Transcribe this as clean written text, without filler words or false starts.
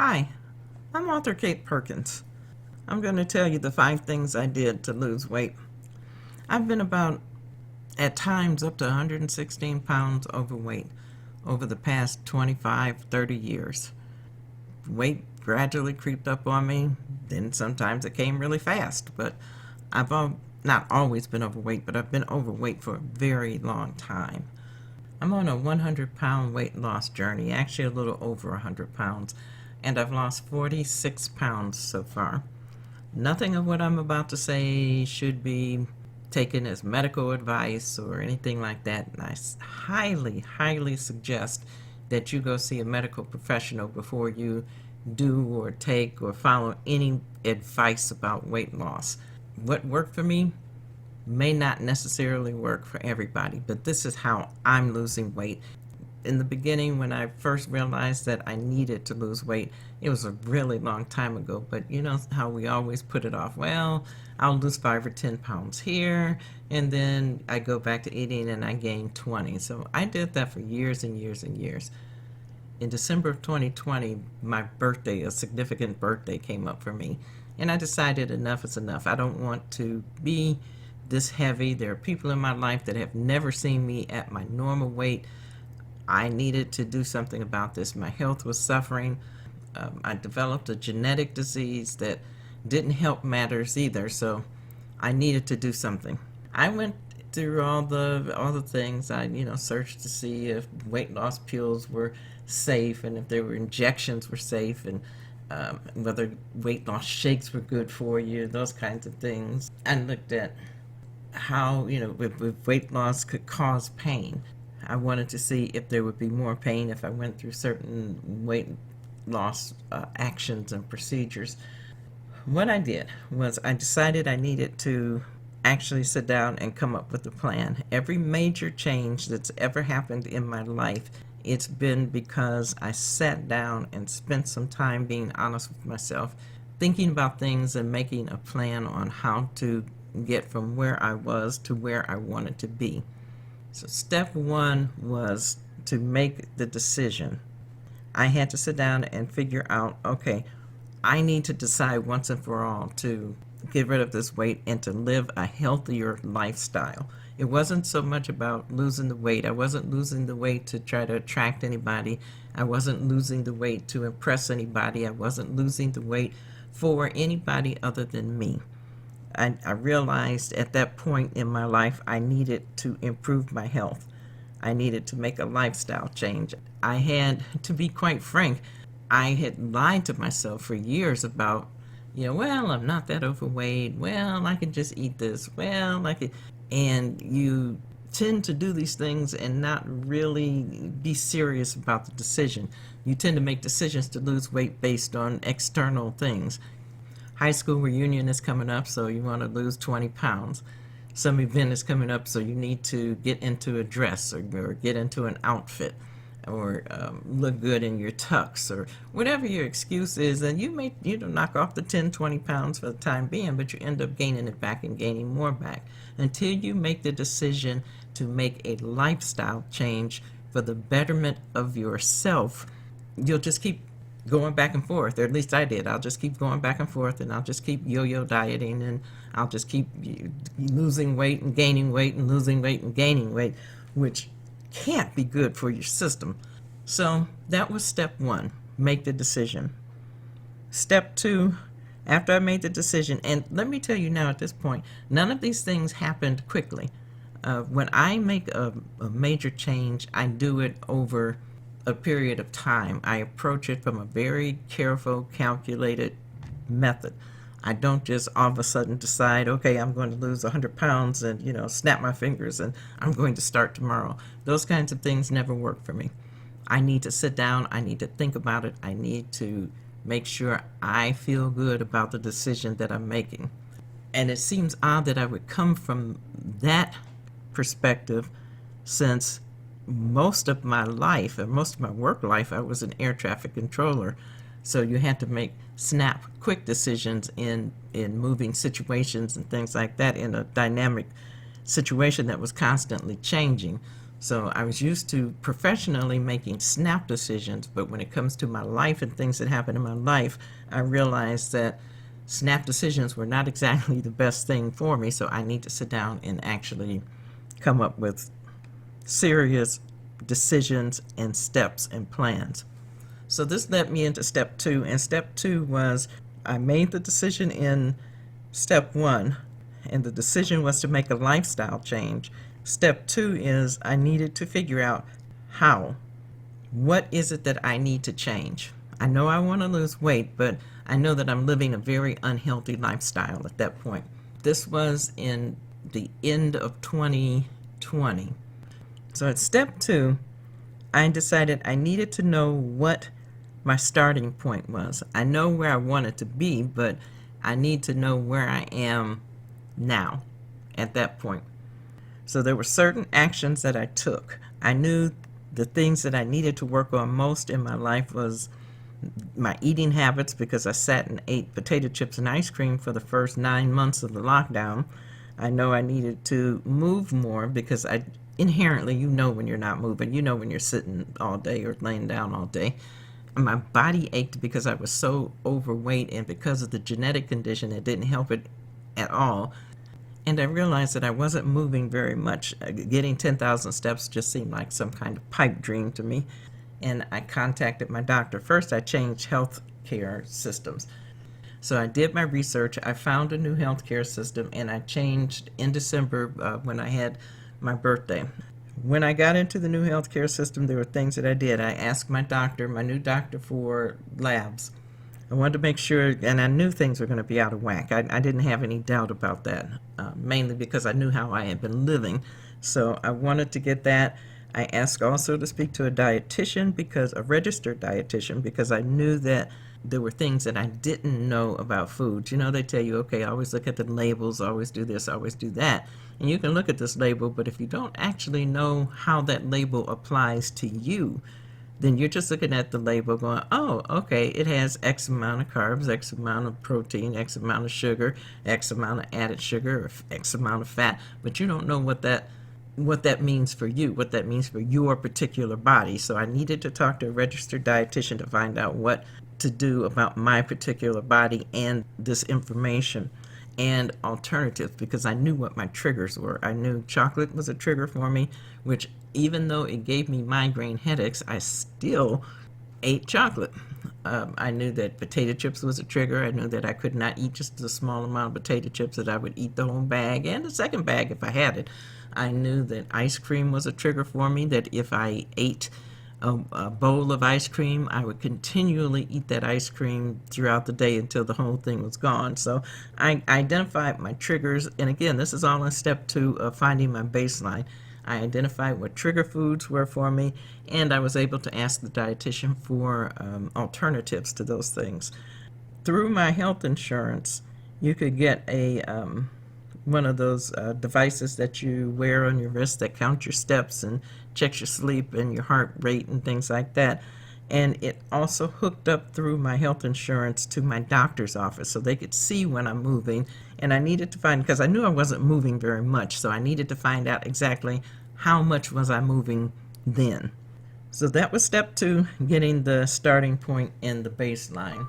Hi, I'm author Kate Perkins. I'm going to tell you the 5 things I did to lose weight. I've been about, at times, up to 116 pounds overweight over the past 25, 30 years. Weight gradually creeped up on me, then sometimes it came really fast, but not always been overweight, but I've been overweight for a very long time. I'm on a 100-pound weight loss journey, actually a little over 100 pounds, and I've lost 46 pounds so far. Nothing of what I'm about to say should be taken as medical advice or anything like that, and I highly, highly suggest that you go see a medical professional before you do or take or follow any advice about weight loss. What worked for me may not necessarily work for everybody, but this is how I'm losing weight. In the beginning, when I first realized that I needed to lose weight, it was a really long time ago, but you know how we always put it off. Well, I'll lose 5 or 10 pounds here, and then I go back to eating and I gain 20. So I did that for years and years and years. In December of 2020, my birthday, a significant birthday, came up for me, and I decided enough is enough. I don't want to be this heavy. There are people in my life that have never seen me at my normal weight. I needed to do something about this. My health was suffering. I developed a genetic disease that didn't help matters either, so I needed to do something. I went through all the things. I searched to see if weight loss pills were safe and if there were injections were safe, and whether weight loss shakes were good for you, those kinds of things. I looked at how if weight loss could cause pain. I wanted to see if there would be more pain if I went through certain weight loss actions and procedures. What I did was I decided I needed to actually sit down and come up with a plan. Every major change that's ever happened in my life, it's been because I sat down and spent some time being honest with myself, thinking about things and making a plan on how to get from where I was to where I wanted to be. So step one was to make the decision. I had to sit down and figure out, okay, I need to decide once and for all to get rid of this weight and to live a healthier lifestyle. It wasn't so much about losing the weight. I wasn't losing the weight to try to attract anybody. I wasn't losing the weight to impress anybody. I wasn't losing the weight for anybody other than me. I realized at that point in my life I needed to improve my health. I needed to make a lifestyle change. I had, to be quite frank, I had lied to myself for years about, well, I'm not that overweight. Well, I can just eat this. Well, I could. And you tend to do these things and not really be serious about the decision. You tend to make decisions to lose weight based on external things. High school reunion is coming up, so you want to lose 20 pounds. Some event is coming up, so you need to get into a dress or get into an outfit or look good in your tux or whatever your excuse is. And you may knock off the 10, 20 pounds for the time being, but you end up gaining it back and gaining more back until you make the decision to make a lifestyle change for the betterment of yourself. You'll just keep going back and forth, or at least I did. I'll just keep going back and forth, and I'll just keep yo-yo dieting, and I'll just keep losing weight and gaining weight and losing weight and gaining weight, which can't be good for your system. So that was step one, make the decision. Step two, after I made the decision, and let me tell you now at this point, none of these things happened quickly. When I make a major change, I do it over a period of time. I approach it from a very careful, calculated method. I don't just all of a sudden decide, okay, I'm going to lose 100 pounds and, snap my fingers and I'm going to start tomorrow. Those kinds of things never work for me. I need to sit down. I need to think about it. I need to make sure I feel good about the decision that I'm making. And it seems odd that I would come from that perspective, since most of my life, or most of my work life, I was an air traffic controller. So you had to make snap, quick decisions in moving situations and things like that in a dynamic situation that was constantly changing. So I was used to professionally making snap decisions, but when it comes to my life and things that happen in my life, I realized that snap decisions were not exactly the best thing for me. So I need to sit down and actually come up with serious decisions and steps and plans. So this led me into step two, and step two was I made the decision in step one, and the decision was to make a lifestyle change. Step two is I needed to figure out how. What is it that I need to change? I know I want to lose weight, but I know that I'm living a very unhealthy lifestyle at that point. This was in the end of 2020. So at step two, I decided I needed to know what my starting point was. I know where I wanted to be, but I need to know where I am now at that point. So there were certain actions that I took. I knew the things that I needed to work on most in my life was my eating habits, because I sat and ate potato chips and ice cream for the first 9 months of the lockdown. I know I needed to move more, because I inherently, you know when you're not moving, you know when you're sitting all day or laying down all day. My body ached because I was so overweight, and because of the genetic condition, it didn't help it at all. And I realized that I wasn't moving very much. Getting 10,000 steps just seemed like some kind of pipe dream to me. And I contacted my doctor. First, I changed health care systems. So I did my research. I found a new healthcare system, and I changed in December when I had my birthday. When I got into the new healthcare system, there were things that I did. I asked my doctor, my new doctor, for labs. I wanted to make sure, and I knew things were going to be out of whack. I didn't have any doubt about that, mainly because I knew how I had been living. So I wanted to get that. I asked also to speak to a dietitian, because a registered dietitian, because I knew that there were things that I didn't know about foods. You know, they tell you, okay, always look at the labels, always do this, always do that. And you can look at this label, but if you don't actually know how that label applies to you, then you're just looking at the label going, oh, okay, it has X amount of carbs, X amount of protein, X amount of sugar, X amount of added sugar, or X amount of fat, but you don't know what that means for you, what that means for your particular body. So I needed to talk to a registered dietitian to find out what to do about my particular body and this information and alternatives, because I knew what my triggers were. I knew chocolate was a trigger for me, which even though it gave me migraine headaches, I still ate chocolate. I knew that potato chips was a trigger. I knew that I could not eat just a small amount of potato chips, that I would eat the whole bag and the second bag if I had it. I knew that ice cream was a trigger for me, that if I ate a bowl of ice cream, I would continually eat that ice cream throughout the day until the whole thing was gone. So I identified my triggers, and again, this is all in step two of finding my baseline. I identified what trigger foods were for me, and I was able to ask the dietitian for alternatives to those things. Through my health insurance, you could get a one of those devices that you wear on your wrist that count your steps and checks your sleep and your heart rate and things like that. And it also hooked up through my health insurance to my doctor's office, so they could see when I'm moving. And I needed to find, because I knew I wasn't moving very much, so I needed to find out exactly how much was I moving then. So that was step two, getting the starting point and the baseline.